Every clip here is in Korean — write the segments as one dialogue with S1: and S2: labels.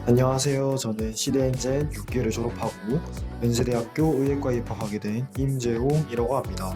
S1: 안녕하세요. 저는 시대인젠 6기를 졸업하고 연세대학교 의예과에 입학하게 된 임재홍이라고 합니다.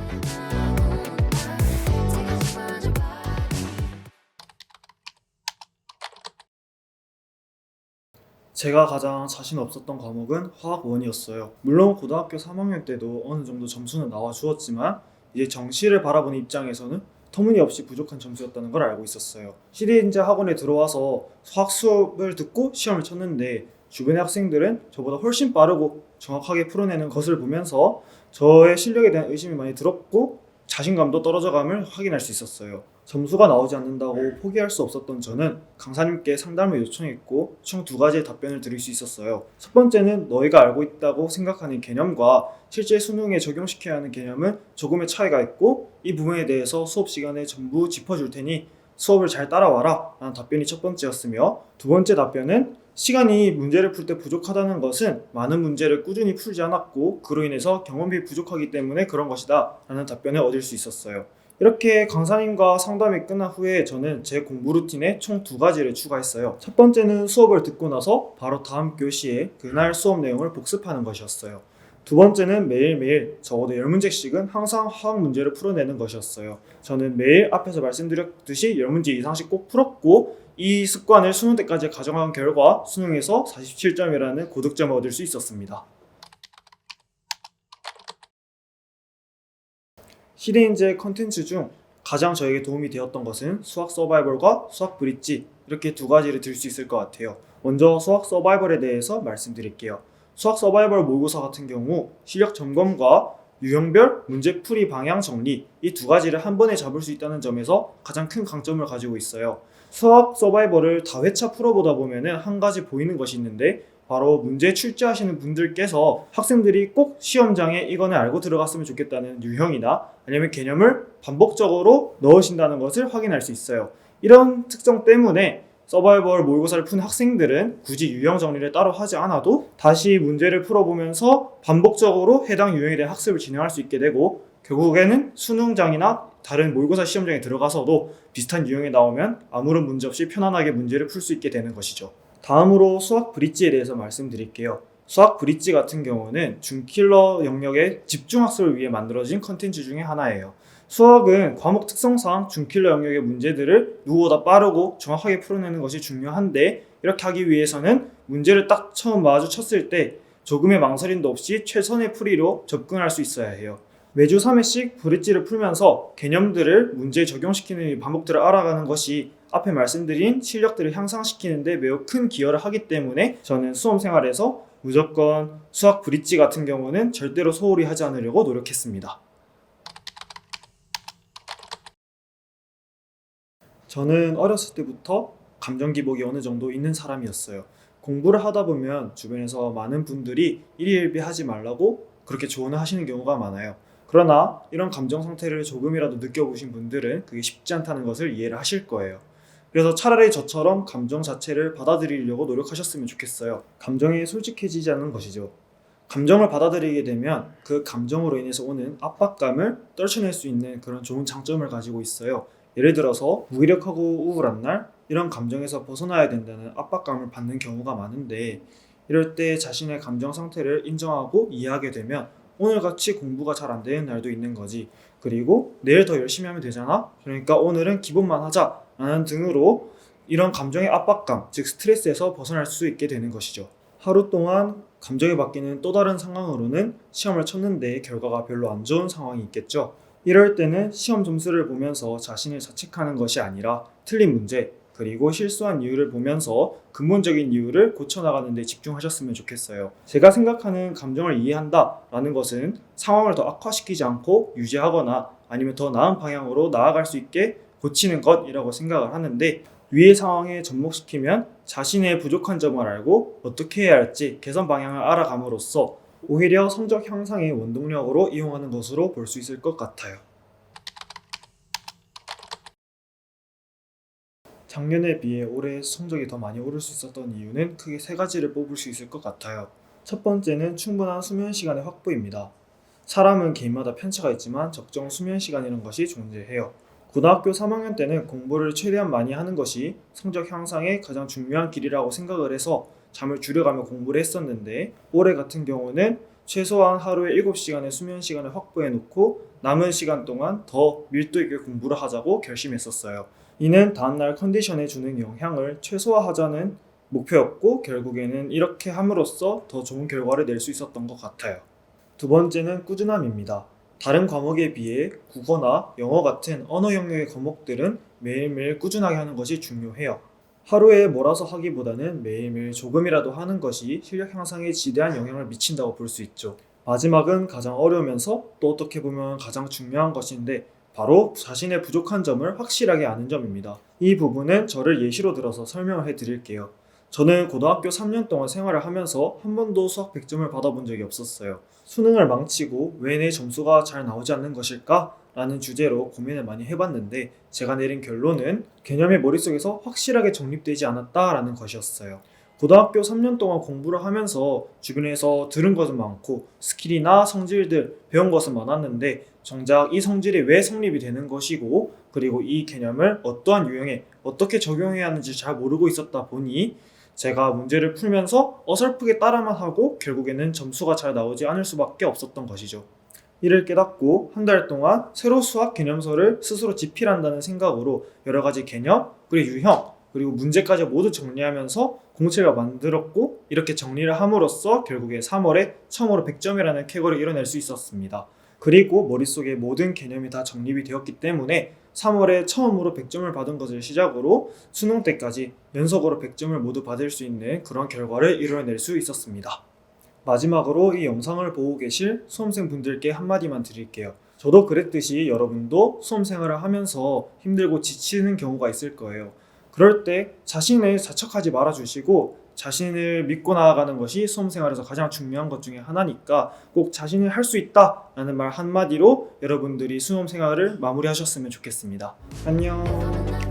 S1: 제가 가장 자신 없었던 과목은 화학 1이었어요. 물론 고등학교 3학년 때도 어느 정도 점수는 나와 주었지만 이제 정시를 바라보는 입장에서는 터무니없이 부족한 점수였다는 걸 알고 있었어요. 시대인재 학원에 들어와서 화학 수업을 듣고 시험을 쳤는데 주변의 학생들은 저보다 훨씬 빠르고 정확하게 풀어내는 것을 보면서 저의 실력에 대한 의심이 많이 들었고 자신감도 떨어져감을 확인할 수 있었어요. 점수가 나오지 않는다고 포기할 수 없었던 저는 강사님께 상담을 요청했고 총 두 가지의 답변을 드릴 수 있었어요. 첫 번째는 너희가 알고 있다고 생각하는 개념과 실제 수능에 적용시켜야 하는 개념은 조금의 차이가 있고 이 부분에 대해서 수업 시간에 전부 짚어줄 테니 수업을 잘 따라와라 라는 답변이 첫 번째였으며, 두 번째 답변은 시간이 문제를 풀 때 부족하다는 것은 많은 문제를 꾸준히 풀지 않았고 그로 인해서 경험이 부족하기 때문에 그런 것이다 라는 답변을 얻을 수 있었어요. 이렇게 강사님과 상담이 끝난 후에 저는 제 공부 루틴에 총 두 가지를 추가했어요. 첫 번째는 수업을 듣고 나서 바로 다음 교시에 그날 수업 내용을 복습하는 것이었어요. 두 번째는 매일매일 적어도 10문제씩은 항상 화학 문제를 풀어내는 것이었어요. 저는 매일 앞에서 말씀드렸듯이 10문제 이상씩 꼭 풀었고 이 습관을 수능 때까지 가져간 결과 수능에서 47점이라는 고득점을 얻을 수 있었습니다. 시대인재 컨텐츠 중 가장 저에게 도움이 되었던 것은 수학 서바이벌과 수학 브릿지, 이렇게 두 가지를 들 수 있을 것 같아요. 먼저 수학 서바이벌에 대해서 말씀드릴게요. 수학 서바이벌 모의고사 같은 경우 실력 점검과 유형별 문제풀이 방향 정리, 이 두 가지를 한 번에 잡을 수 있다는 점에서 가장 큰 강점을 가지고 있어요. 수학 서바이벌을 다 회차 풀어보다 보면 한 가지 보이는 것이 있는데, 바로 문제 출제하시는 분들께서 학생들이 꼭 시험장에 이거는 알고 들어갔으면 좋겠다는 유형이나 아니면 개념을 반복적으로 넣으신다는 것을 확인할 수 있어요. 이런 특성 때문에 서바이벌 모의고사를 푼 학생들은 굳이 유형 정리를 따로 하지 않아도 다시 문제를 풀어보면서 반복적으로 해당 유형에 대한 학습을 진행할 수 있게 되고, 결국에는 수능장이나 다른 모의고사 시험장에 들어가서도 비슷한 유형이 나오면 아무런 문제 없이 편안하게 문제를 풀 수 있게 되는 것이죠. 다음으로 수학 브릿지에 대해서 말씀드릴게요. 수학 브릿지 같은 경우는 준킬러 영역의 집중학습을 위해 만들어진 컨텐츠 중에 하나예요. 수학은 과목 특성상 준킬러 영역의 문제들을 누구보다 빠르고 정확하게 풀어내는 것이 중요한데, 이렇게 하기 위해서는 문제를 딱 처음 마주쳤을 때 조금의 망설임도 없이 최선의 풀이로 접근할 수 있어야 해요. 매주 3회씩 브릿지를 풀면서 개념들을 문제에 적용시키는 방법들을 알아가는 것이 앞에 말씀드린 실력들을 향상시키는 데 매우 큰 기여를 하기 때문에 저는 수험 생활에서 무조건 수학 브릿지 같은 경우는 절대로 소홀히 하지 않으려고 노력했습니다. 저는 어렸을 때부터 감정 기복이 어느 정도 있는 사람이었어요. 공부를 하다 보면 주변에서 많은 분들이 일희일비하지 말라고 그렇게 조언을 하시는 경우가 많아요. 그러나 이런 감정 상태를 조금이라도 느껴보신 분들은 그게 쉽지 않다는 것을 이해를 하실 거예요. 그래서 차라리 저처럼 감정 자체를 받아들이려고 노력하셨으면 좋겠어요. 감정이 솔직해지지 않는 것이죠. 감정을 받아들이게 되면 그 감정으로 인해서 오는 압박감을 떨쳐낼 수 있는 그런 좋은 장점을 가지고 있어요. 예를 들어서 무기력하고 우울한 날, 이런 감정에서 벗어나야 된다는 압박감을 받는 경우가 많은데, 이럴 때 자신의 감정 상태를 인정하고 이해하게 되면 오늘같이 공부가 잘 안 되는 날도 있는 거지, 그리고 내일 더 열심히 하면 되잖아, 그러니까 오늘은 기본만 하자 라는 등으로 이런 감정의 압박감, 즉 스트레스에서 벗어날 수 있게 되는 것이죠. 하루 동안 감정이 바뀌는 또 다른 상황으로는 시험을 쳤는데 결과가 별로 안 좋은 상황이 있겠죠. 이럴 때는 시험 점수를 보면서 자신을 자책하는 것이 아니라 틀린 문제, 그리고 실수한 이유를 보면서 근본적인 이유를 고쳐나가는 데 집중하셨으면 좋겠어요. 제가 생각하는 감정을 이해한다 라는 것은 상황을 더 악화시키지 않고 유지하거나 아니면 더 나은 방향으로 나아갈 수 있게 고치는 것이라고 생각을 하는데, 위의 상황에 접목시키면 자신의 부족한 점을 알고 어떻게 해야 할지 개선 방향을 알아감으로써 오히려 성적 향상의 원동력으로 이용하는 것으로 볼 수 있을 것 같아요. 작년에 비해 올해 성적이 더 많이 오를 수 있었던 이유는 크게 세 가지를 뽑을 수 있을 것 같아요. 첫 번째는 충분한 수면 시간의 확보입니다. 사람은 개인마다 편차가 있지만 적정 수면 시간이라는 것이 존재해요. 고등학교 3학년 때는 공부를 최대한 많이 하는 것이 성적 향상에 가장 중요한 길이라고 생각을 해서 잠을 줄여가며 공부를 했었는데 올해 같은 경우는 최소한 하루에 7시간의 수면 시간을 확보해 놓고 남은 시간 동안 더 밀도 있게 공부를 하자고 결심했었어요. 이는 다음날 컨디션에 주는 영향을 최소화하자는 목표였고 결국에는 이렇게 함으로써 더 좋은 결과를 낼 수 있었던 것 같아요. 두 번째는 꾸준함입니다. 다른 과목에 비해 국어나 영어 같은 언어 영역의 과목들은 매일매일 꾸준하게 하는 것이 중요해요. 하루에 몰아서 하기보다는 매일매일 조금이라도 하는 것이 실력 향상에 지대한 영향을 미친다고 볼 수 있죠. 마지막은 가장 어려우면서 또 어떻게 보면 가장 중요한 것인데 바로 자신의 부족한 점을 확실하게 아는 점입니다. 이 부분은 저를 예시로 들어서 설명을 해드릴게요. 저는 고등학교 3년 동안 생활을 하면서 한 번도 수학 100점을 받아본 적이 없었어요. 수능을 망치고 왜 내 점수가 잘 나오지 않는 것일까? 라는 주제로 고민을 많이 해봤는데 제가 내린 결론은 개념이 머릿속에서 확실하게 정립되지 않았다라는 것이었어요. 고등학교 3년 동안 공부를 하면서 주변에서 들은 것은 많고 스킬이나 성질들 배운 것은 많았는데 정작 이 성질이 왜 성립이 되는 것이고 그리고 이 개념을 어떠한 유형에 어떻게 적용해야 하는지 잘 모르고 있었다 보니 제가 문제를 풀면서 어설프게 따라만 하고 결국에는 점수가 잘 나오지 않을 수밖에 없었던 것이죠. 이를 깨닫고 한 달 동안 새로 수학 개념서를 스스로 집필한다는 생각으로 여러 가지 개념, 그리고 유형, 그리고 문제까지 모두 정리하면서 공책을 만들었고 이렇게 정리를 함으로써 결국에 3월에 처음으로 100점이라는 쾌거를 이뤄낼 수 있었습니다. 그리고 머릿속에 모든 개념이 다 정립이 되었기 때문에 3월에 처음으로 100점을 받은 것을 시작으로 수능 때까지 연속으로 100점을 모두 받을 수 있는 그런 결과를 이뤄낼 수 있었습니다. 마지막으로 이 영상을 보고 계실 수험생분들께 한마디만 드릴게요. 저도 그랬듯이 여러분도 수험생활을 하면서 힘들고 지치는 경우가 있을 거예요. 그럴 때 자신을 자책하지 말아주시고 자신을 믿고 나아가는 것이 수험생활에서 가장 중요한 것 중에 하나니까 꼭 자신이 할 수 있다 라는 말 한마디로 여러분들이 수험생활을 마무리하셨으면 좋겠습니다. 안녕.